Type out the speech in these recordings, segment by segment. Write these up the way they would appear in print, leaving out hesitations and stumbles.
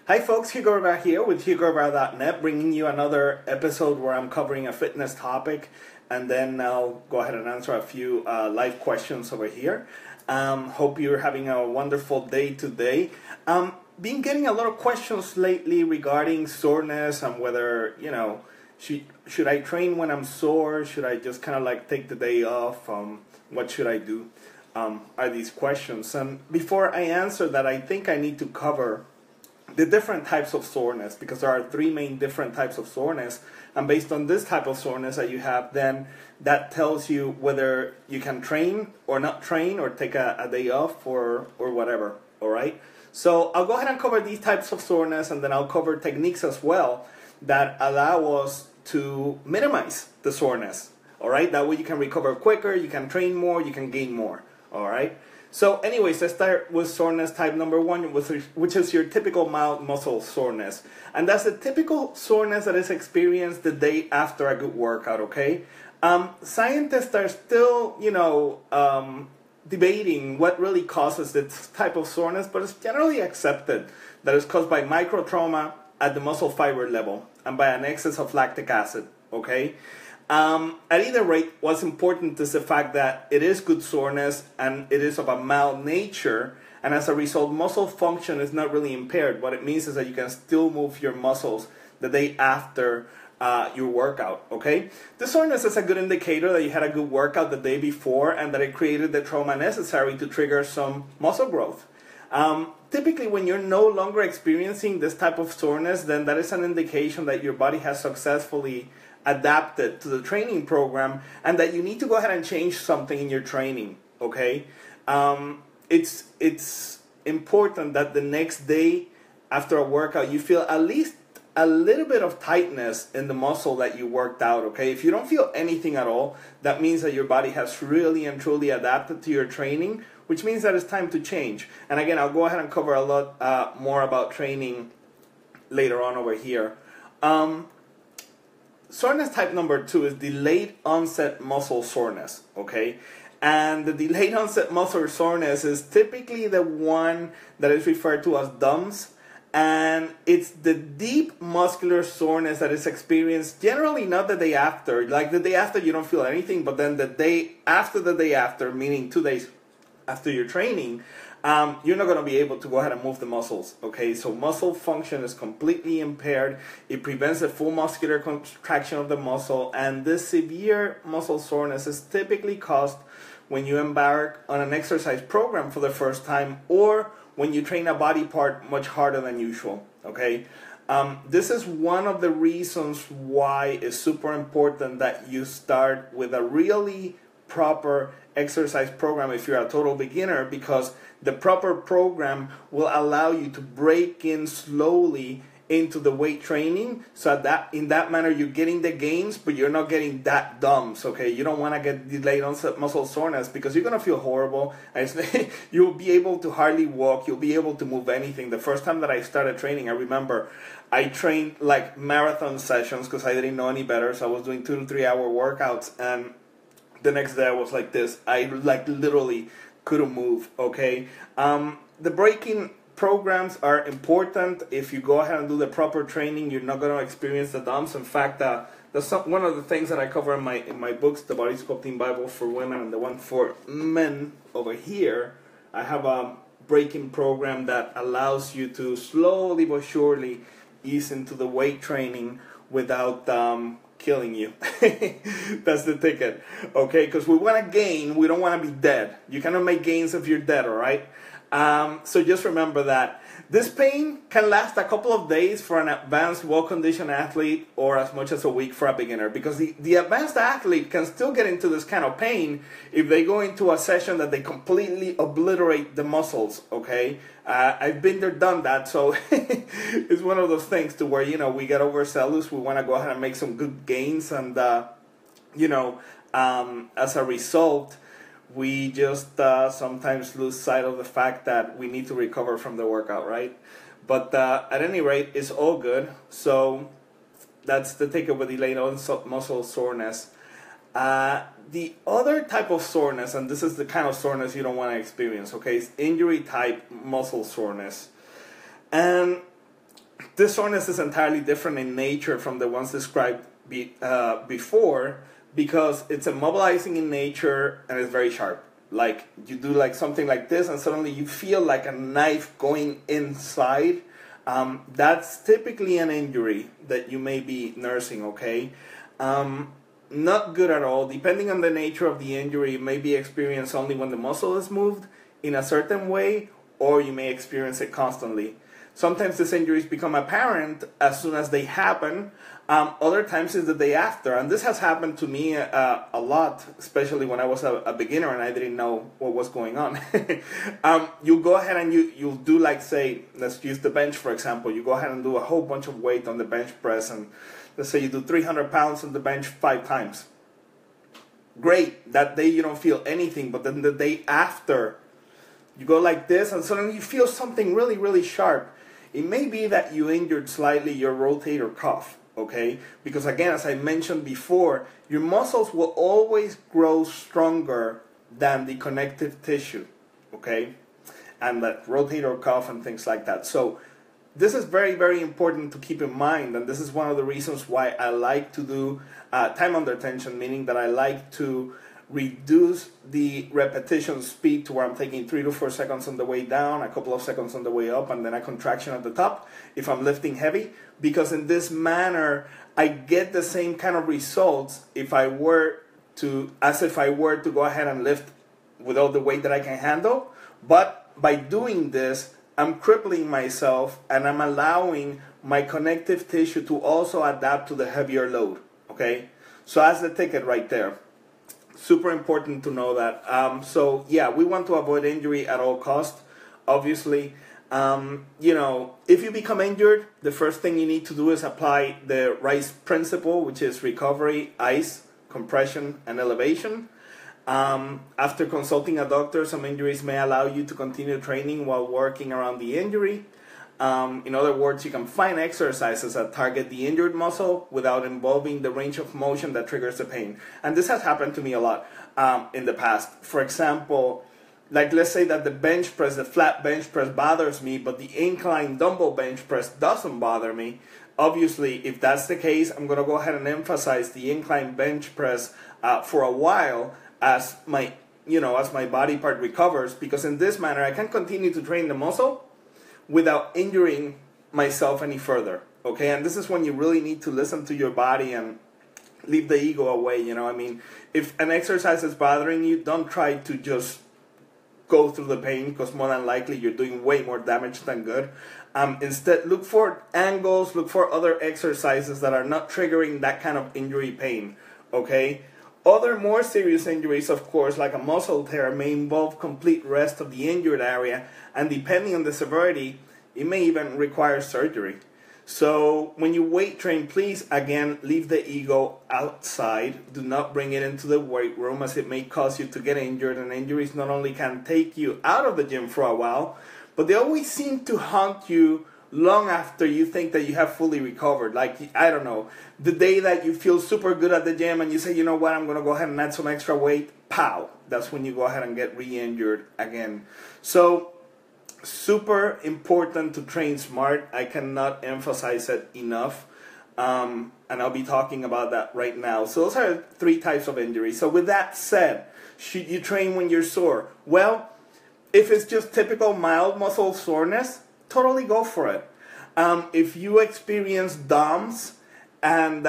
Hi folks, Hugo Rivera here with HugoRivera.net, bringing you another episode where I'm covering a fitness topic, and then I'll go ahead and answer a few live questions over here. Hope you're having a wonderful day today. Been getting a lot of questions lately regarding soreness and whether, should I train when I'm sore? Should I just kind of like take the day off? What should I do? Are these questions. And before I answer that, I think I need to cover the different types of soreness, because there are three main different types of soreness, and based on this type of soreness that you have, then that tells you whether you can train or not train, or take a day off or whatever. All right, so I'll go ahead and cover these types of soreness, and then I'll cover techniques as well that allow us to minimize the soreness. All right, that way you can recover quicker, you can train more, you can gain more. All right. So anyways, let's start with soreness type number one, which is your typical mild muscle soreness. And that's the typical soreness that is experienced the day after a good workout, okay? Scientists are still, debating what really causes this type of soreness, but it's generally accepted that it's caused by microtrauma at the muscle fiber level and by an excess of lactic acid, okay? At either rate, what's important is the fact that it is good soreness and it is of a mild nature, and as a result, muscle function is not really impaired. What it means is that you can still move your muscles the day after your workout, okay? The soreness is a good indicator that you had a good workout the day before and that it created the trauma necessary to trigger some muscle growth. Typically, when you're no longer experiencing this type of soreness, then that is an indication that your body has successfully adapted to the training program and that you need to go ahead and change something in your training, okay? It's important that the next day after a workout you feel at least a little bit of tightness in the muscle that you worked out, okay? If you don't feel anything at all, that means that your body has really and truly adapted to your training, which means that it's time to change. And again, I'll go ahead and cover a lot more about training later on over here. Soreness type number two is delayed onset muscle soreness, okay? And the delayed onset muscle soreness is typically the one that is referred to as DUMS, and it's the deep muscular soreness that is experienced generally not the day after. Like the day after you don't feel anything, but then the day after, meaning 2 days after your training, you're not going to be able to go ahead and move the muscles, okay? So muscle function is completely impaired. It prevents the full muscular contraction of the muscle, and this severe muscle soreness is typically caused when you embark on an exercise program for the first time, or when you train a body part much harder than usual, okay? This is one of the reasons why it's super important that you start with a really proper exercise program if you're a total beginner, because the proper program will allow you to break in slowly into the weight training, so that in that manner you're getting the gains, but you're not getting that DUMS, okay? You don't want to get delayed onset muscle soreness, because you're going to feel horrible. You'll be able to hardly walk. You'll be able to move anything. The first time that I started training, I remember I trained like marathon sessions because I didn't know any better, so I was doing 2 to 3 hour workouts, and the next day I was like this. I like literally couldn't move, okay? The breaking programs are important. If you go ahead and do the proper training, you're not going to experience the DUMS. In fact, that's one of the things that I cover in my books, the Body Sculpting Bible for Women and the one for men over here. I have a breaking program that allows you to slowly but surely ease into the weight training without killing you. That's the ticket, okay? Because we want to gain, we don't want to be dead. You cannot make gains if you're dead, all right? So just remember that this pain can last a couple of days for an advanced, well-conditioned athlete, or as much as a week for a beginner, because the advanced athlete can still get into this kind of pain if they go into a session that they completely obliterate the muscles, okay? I've been there, done that, so it's one of those things to where, we get overzealous, we want to go ahead and make some good gains, and, as a result, we just sometimes lose sight of the fact that we need to recover from the workout, right? But at any rate, it's all good. So that's the takeaway with delayed onset muscle soreness. The other type of soreness, and this is the kind of soreness you don't want to experience, okay, is injury type muscle soreness. And this soreness is entirely different in nature from the ones described before, because it's immobilizing in nature and it's very sharp. Like you do like something like this and suddenly you feel like a knife going inside. That's typically an injury that you may be nursing, okay? Not good at all. Depending on the nature of the injury, it may be experienced only when the muscle is moved in a certain way, or you may experience it constantly. Sometimes these injuries become apparent as soon as they happen. Other times it's the day after. And this has happened to me a lot, especially when I was a beginner and I didn't know what was going on. You go ahead and you'll do, like, say, let's use the bench, for example. You go ahead and do a whole bunch of weight on the bench press. And let's say you do 300 pounds on the bench 5 times. Great. That day you don't feel anything. But then the day after, you go like this and suddenly you feel something really, really sharp. It may be that you injured slightly your rotator cuff, okay? Because again, as I mentioned before, your muscles will always grow stronger than the connective tissue, okay? And that rotator cuff and things like that. So this is very, very important to keep in mind, and this is one of the reasons why I like to do time under tension, meaning that I like to reduce the repetition speed to where I'm taking 3 to 4 seconds on the way down, a couple of seconds on the way up, and then a contraction at the top if I'm lifting heavy, because in this manner I get the same kind of results as if I were to go ahead and lift with all the weight that I can handle. But by doing this, I'm crippling myself and I'm allowing my connective tissue to also adapt to the heavier load, okay? So that's the ticket right there. Super important to know that. So yeah, we want to avoid injury at all costs. Obviously, if you become injured, the first thing you need to do is apply the RICE principle, which is recovery, ice, compression, and elevation. After consulting a doctor, some injuries may allow you to continue training while working around the injury. In other words, you can find exercises that target the injured muscle without involving the range of motion that triggers the pain. And this has happened to me a lot in the past. For example, like let's say that the bench press, the flat bench press bothers me, but the incline dumbbell bench press doesn't bother me. Obviously, if that's the case, I'm going to go ahead and emphasize the incline bench press for a while as my body part recovers, because in this manner I can continue to train the muscle without injuring myself any further, okay? And this is when you really need to listen to your body and leave the ego away, I mean, if an exercise is bothering you, don't try to just go through the pain, because more than likely you're doing way more damage than good. Instead, look for angles, look for other exercises that are not triggering that kind of injury pain, okay? Other more serious injuries, of course, like a muscle tear, may involve complete rest of the injured area, and depending on the severity, it may even require surgery. So when you weight train, please, again, leave the ego outside. Do not bring it into the weight room, as it may cause you to get injured, and injuries not only can take you out of the gym for a while, but they always seem to haunt you long after you think that you have fully recovered. Like, I don't know, the day that you feel super good at the gym and you say, you know what, I'm going to go ahead and add some extra weight, pow, that's when you go ahead and get re-injured again. So, super important to train smart. I cannot emphasize it enough. And I'll be talking about that right now. So those are 3 types of injuries. So with that said, should you train when you're sore? Well, if it's just typical mild muscle soreness, totally go for it. If you experience DOMS and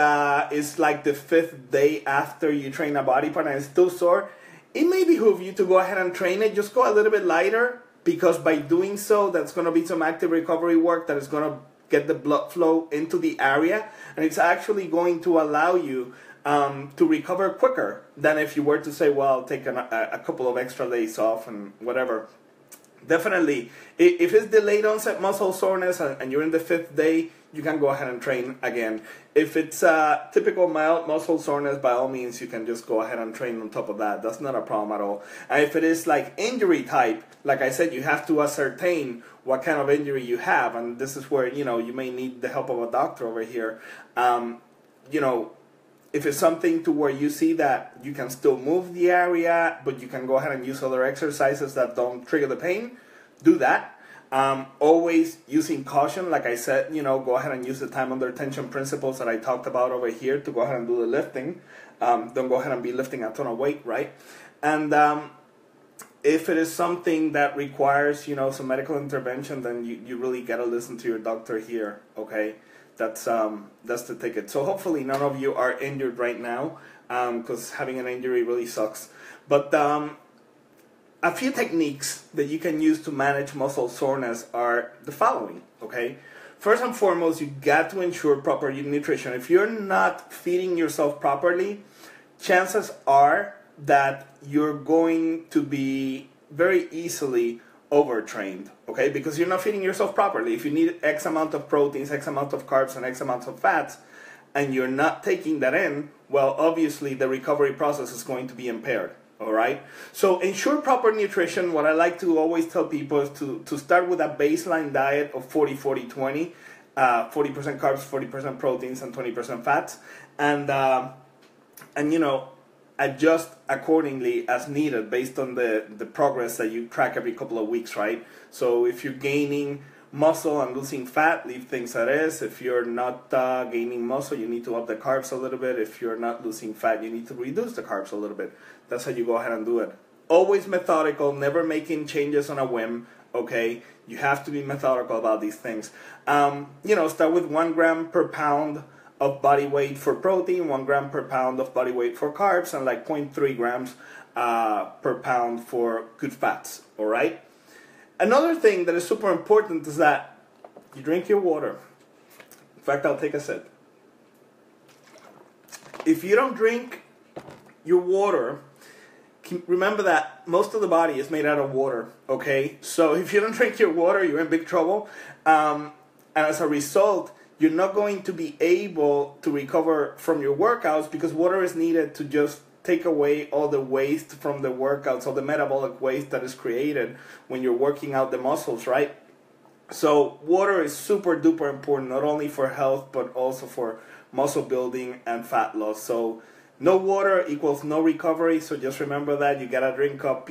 it's like the 5th day after you train a body part and it's still sore, it may behoove you to go ahead and train it. Just go a little bit lighter, because by doing so, that's going to be some active recovery work that is going to get the blood flow into the area, and it's actually going to allow you to recover quicker than if you were to say, well, I'll take a couple of extra days off and whatever. Definitely, if it's delayed onset muscle soreness and you're in the 5th day, you can go ahead and train again. If it's typical mild muscle soreness, by all means, you can just go ahead and train on top of that. That's not a problem at all. And if it is like injury type, like I said, you have to ascertain what kind of injury you have. And this is where, you may need the help of a doctor over here. If it's something to where you see that you can still move the area, but you can go ahead and use other exercises that don't trigger the pain, do that. Always using caution, like I said, go ahead and use the time under tension principles that I talked about over here to go ahead and do the lifting. Don't go ahead and be lifting a ton of weight, right? And if it is something that requires, some medical intervention, then you really got to listen to your doctor here, okay? That's the ticket. So hopefully none of you are injured right now, because having an injury really sucks. But a few techniques that you can use to manage muscle soreness are the following, okay? First and foremost, you got to ensure proper nutrition. If you're not feeding yourself properly, chances are that you're going to be very easily overtrained, okay? Because you're not feeding yourself properly. If you need X amount of proteins, X amount of carbs, and X amount of fats, and you're not taking that in, well, obviously the recovery process is going to be impaired, all right? So ensure proper nutrition. What I like to always tell people is to start with a baseline diet of 40-40-20, 40% carbs, 40% proteins, and 20% fats, and adjust accordingly as needed based on the progress that you track every couple of weeks, right? So if you're gaining muscle and losing fat, leave things as is. If you're not gaining muscle, you need to up the carbs a little bit. If you're not losing fat, you need to reduce the carbs a little bit. That's how you go ahead and do it. Always methodical, never making changes on a whim, okay? You have to be methodical about these things. Start with 1 gram per pound of body weight for protein, 1 gram per pound of body weight for carbs, and like 0.3 grams per pound for good fats, all right? Another thing that is super important is that you drink your water. In fact, I'll take a sip. If you don't drink your water, remember that most of the body is made out of water, okay? So if you don't drink your water, you're in big trouble. And as a result, you're not going to be able to recover from your workouts because water is needed to just take away all the waste from the workouts, all the metabolic waste that is created when you're working out the muscles, right? So water is super duper important, not only for health, but also for muscle building and fat loss. So no water equals no recovery. So just remember that you gotta drink up,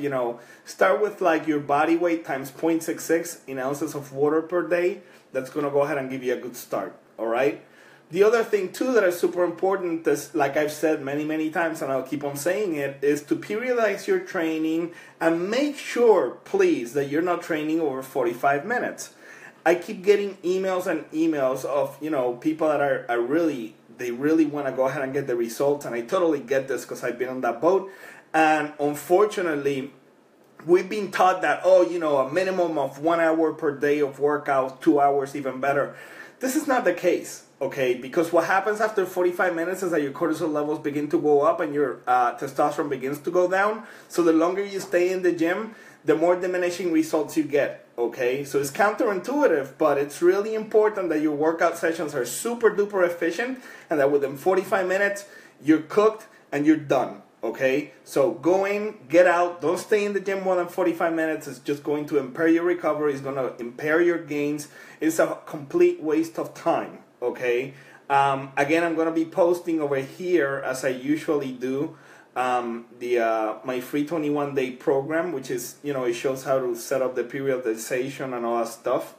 start with like your body weight times 0.66 in ounces of water per day. That's gonna go ahead and give you a good start, all right? The other thing too that is super important is, like I've said many times, and I'll keep on saying it, is to periodize your training and make sure, please, that you're not training over 45 minutes. I keep getting emails and emails of, people that are really want to go ahead and get the results, and I totally get this because I've been on that boat. And unfortunately, we've been taught that, a minimum of 1 hour per day of workout, 2 hours even better. This is not the case, okay? Because what happens after 45 minutes is that your cortisol levels begin to go up and your testosterone begins to go down. So the longer you stay in the gym, the more diminishing results you get, okay? So it's counterintuitive, but it's really important that your workout sessions are super duper efficient and that within 45 minutes, you're cooked and you're done. Okay, so go in, get out, don't stay in the gym more than 45 minutes. It's just going to impair your recovery. It's going to impair your gains. It's a complete waste of time, okay? Again, I'm going to be posting over here, as I usually do, my free 21-day program, which is, it shows how to set up the periodization and all that stuff.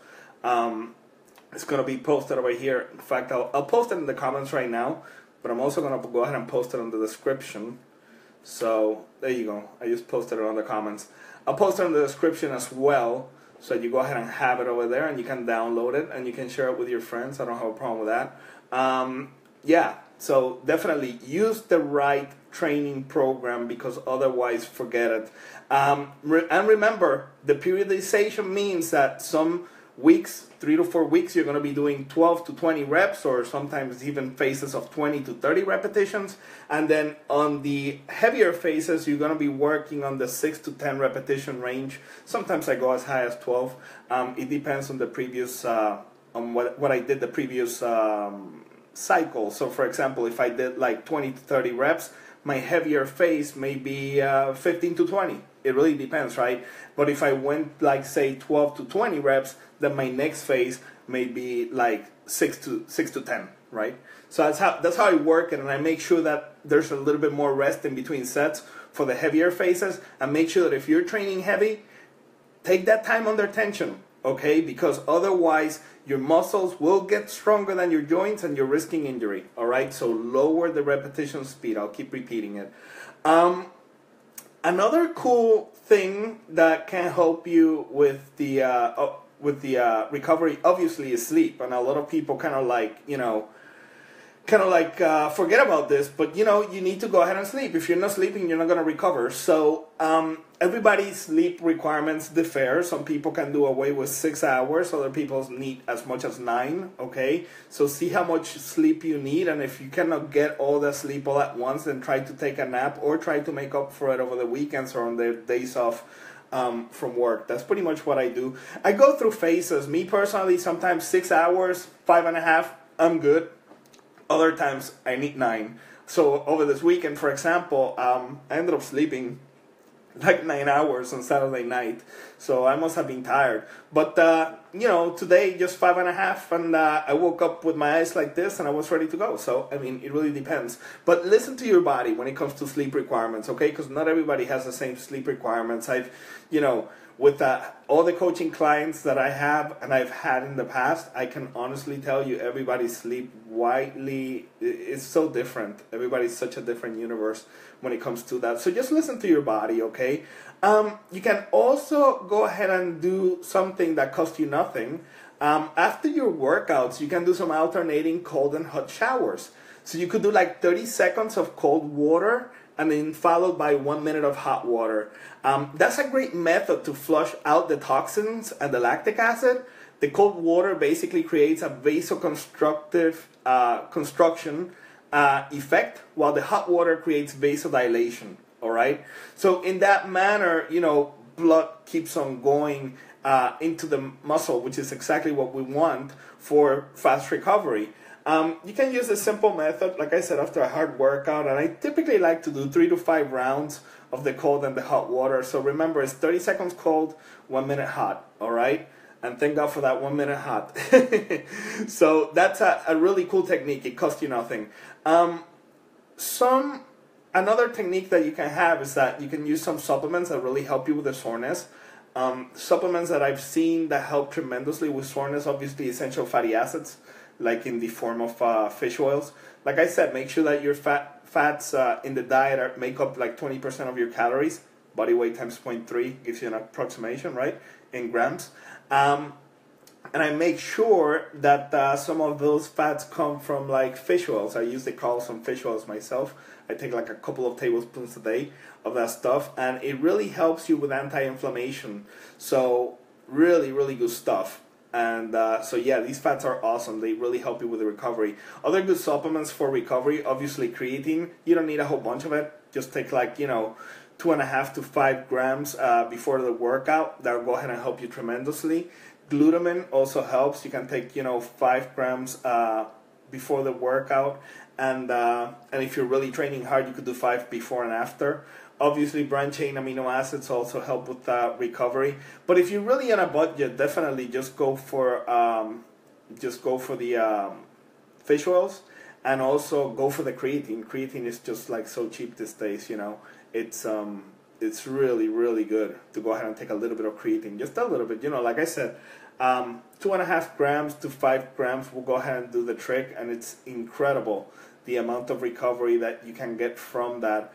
It's going to be posted over here. In fact, I'll post it in the comments right now, but I'm also going to go ahead and post it in the description. So there you go. I just posted it on the comments. I'll post it in the description as well, so you go ahead and have it over there, and you can download it and you can share it with your friends. I don't have a problem with that. Yeah, so definitely use the right training program, because otherwise forget it. And remember, the periodization means that some weeks, 3 to 4 weeks, you're going to be doing 12 to 20 reps, or sometimes even phases of 20 to 30 repetitions. And then on the heavier phases, you're going to be working on the 6 to 10 repetition range. Sometimes I go as high as 12. It depends on the previous, on what I did the previous cycle. So for example, if I did like 20 to 30 reps, my heavier phase may be 15 to 20. It really depends, right? But if I went like say 12 to 20 reps, then my next phase may be like 6 to 10, right? So that's how I work it, and I make sure that there's a little bit more rest in between sets for the heavier phases, and make sure that if you're training heavy, take that time under tension, okay? Because otherwise your muscles will get stronger than your joints and you're risking injury, all right? So lower the repetition speed. I'll keep repeating it. Another cool thing that can help you with the recovery, obviously, is sleep. And a lot of people kind of forget about this, but you need to go ahead and sleep. If you're not sleeping, you're not going to recover. So everybody's sleep requirements differ. Some people can do away with 6 hours. Other people need as much as 9. Okay, so see how much sleep you need, and if you cannot get all the sleep all at once, then try to take a nap or try to make up for it over the weekends or on the days off from work. That's pretty much what I do. I go through phases. Me personally, sometimes 6 hours, 5.5, I'm good. Other times I need 9. So over this weekend, for example, I ended up sleeping like 9 hours on Saturday night. So I must have been tired. But today just 5.5, and I woke up with my eyes like this, and I was ready to go. So I mean, it really depends. But listen to your body when it comes to sleep requirements, okay? Because not everybody has the same sleep requirements. With all the coaching clients that I have and I've had in the past, I can honestly tell you everybody's sleep is so different. Everybody's such a different universe when it comes to that. So just listen to your body, okay? You can also go ahead and do something that costs you nothing. After your workouts, you can do some alternating cold and hot showers. So you could do like 30 seconds of cold water and then followed by 1 minute of hot water. That's a great method to flush out the toxins and the lactic acid. The cold water basically creates a vasoconstructive construction effect, while the hot water creates vasodilation, all right? So in that manner, blood keeps on going into the muscle, which is exactly what we want for fast recovery. You can use a simple method, like I said, after a hard workout, and I typically like to do 3 to 5 rounds of the cold and the hot water. So remember, it's 30 seconds cold, 1 minute hot, all right? And thank God for that 1 minute hot. So that's a really cool technique. It costs you nothing. Another technique that you can have is that you can use some supplements that really help you with the soreness. Supplements that I've seen that help tremendously with soreness, obviously essential fatty acids, like in the form of fish oils. Like I said, make sure that your fats in the diet make up like 20% of your calories. Body weight times 0.3 gives you an approximation, right, in grams. And I make sure that some of those fats come from like fish oils. I usually call some fish oils myself. I take like a couple of tablespoons a day of that stuff, and it really helps you with anti-inflammation. So really, really good stuff. And so yeah, these fats are awesome. They really help you with the recovery. Other good supplements for recovery, obviously creatine. You don't need a whole bunch of it. Just take like 2.5 to 5 grams before the workout. That'll go ahead and help you tremendously. Glutamine also helps. You can take 5 grams before the workout, and if you're really training hard, you could do 5 before and after. Obviously, branched chain amino acids also help with recovery. But if you're really on a budget, definitely just go for the fish oils, and also go for the creatine. Creatine is just like so cheap these days. It's really, really good to go ahead and take a little bit of creatine, just a little bit. Like I said, 2.5 grams to 5 grams will go ahead and do the trick, and it's incredible the amount of recovery that you can get from that.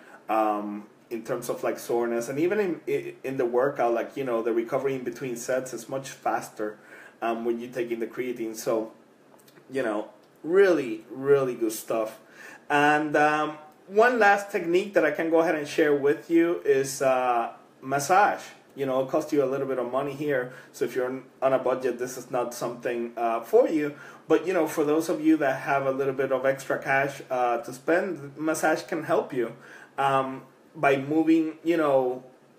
In terms of like soreness, and even in the workout, like the recovery in between sets is much faster when you're taking the creatine. So really, really good stuff. And one last technique that I can go ahead and share with you is massage. It'll cost you a little bit of money here, so if you're on a budget, this is not something for you. But for those of you that have a little bit of extra cash to spend, massage can help you. By moving,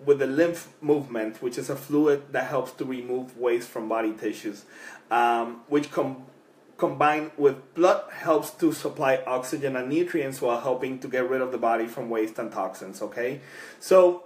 with the lymph movement, which is a fluid that helps to remove waste from body tissues, which combined with blood helps to supply oxygen and nutrients while helping to get rid of the body from waste and toxins, okay? So,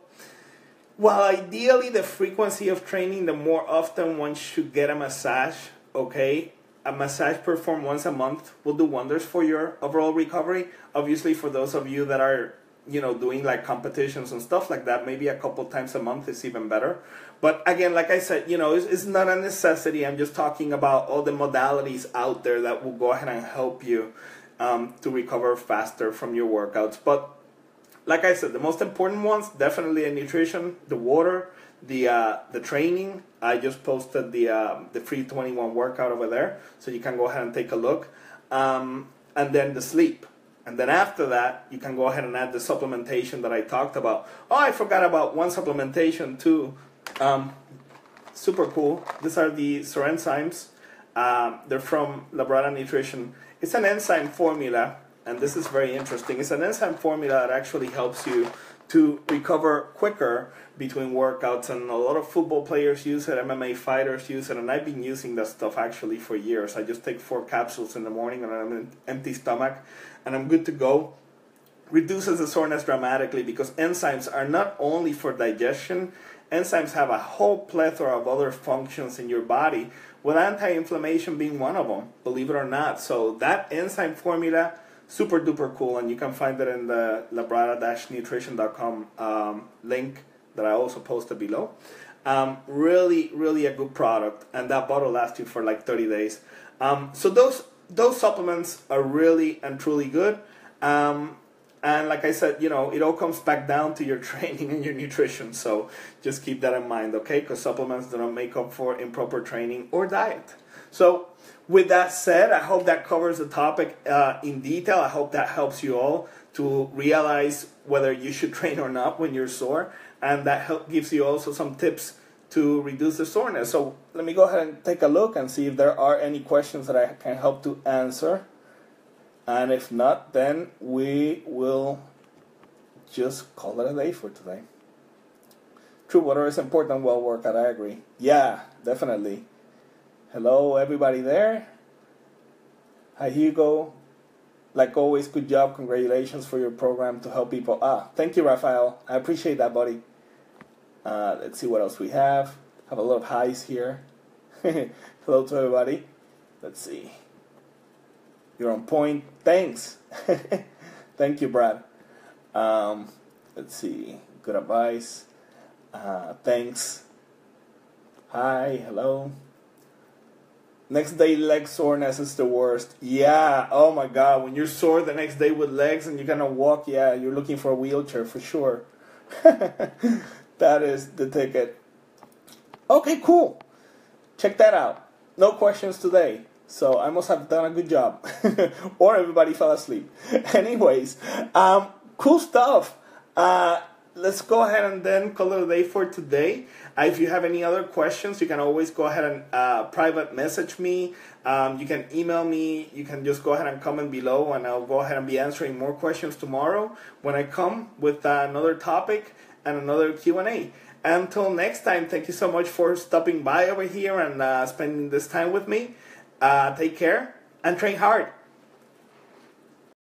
while ideally the frequency of training, the more often one should get a massage, okay? A massage performed once a month will do wonders for your overall recovery. Obviously, for those of you that are doing like competitions and stuff like that, maybe a couple times a month is even better. But again, like I said, it's not a necessity. I'm just talking about all the modalities out there that will go ahead and help you to recover faster from your workouts. But like I said, the most important ones, definitely the nutrition, the water, the training. I just posted the free 21 workout over there, so you can go ahead and take a look. And then the sleep. And then after that, you can go ahead and add the supplementation that I talked about. Oh, I forgot about one supplementation too. Super cool. These are the Sorenzymes. They're from Labrada Nutrition. It's an enzyme formula, and this is very interesting. It's an enzyme formula that actually helps you to recover quicker between workouts, and a lot of football players use it, MMA fighters use it, and I've been using that stuff actually for years. I just take 4 capsules in the morning on an empty stomach, and I'm good to go. Reduces the soreness dramatically because enzymes are not only for digestion. Enzymes have a whole plethora of other functions in your body, with anti-inflammation being one of them, believe it or not. So that enzyme formula, super duper cool, and you can find it in the labrada-nutrition.com link that I also posted below. Really, really a good product, and that bottle lasts you for like 30 days. So those supplements are really and truly good. And like I said, it all comes back down to your training and your nutrition. So just keep that in mind, okay? Because supplements do not make up for improper training or diet. So with that said, I hope that covers the topic in detail. I hope that helps you all to realize whether you should train or not when you're sore. And that gives you also some tips to reduce the soreness. So let me go ahead and take a look and see if there are any questions that I can help to answer. And if not, then we will just call it a day for today. True, water is important while workout, I agree. Yeah, definitely. Hello, everybody there. Hi, Hugo. Like always, good job. Congratulations for your program to help people. Thank you, Rafael. I appreciate that, buddy. Let's see what else we have. Have a lot of highs here. Hello to everybody. Let's see. You're on point. Thanks. Thank you, Brad. Let's see. Good advice. Thanks. Hi. Hello. Next day leg soreness is the worst. Yeah. Oh my God. When you're sore the next day with legs and you cannot walk, yeah, you're looking for a wheelchair for sure. That is the ticket. Okay, cool. Check that out. No questions today. So I must have done a good job. Or everybody fell asleep. Anyways, cool stuff. Let's go ahead and then call it a day for today. If you have any other questions, you can always go ahead and private message me. You can email me. You can just go ahead and comment below, and I'll go ahead and be answering more questions tomorrow when I come with another topic and another Q&A. Until next time, thank you so much for stopping by over here and spending this time with me. Take care and train hard.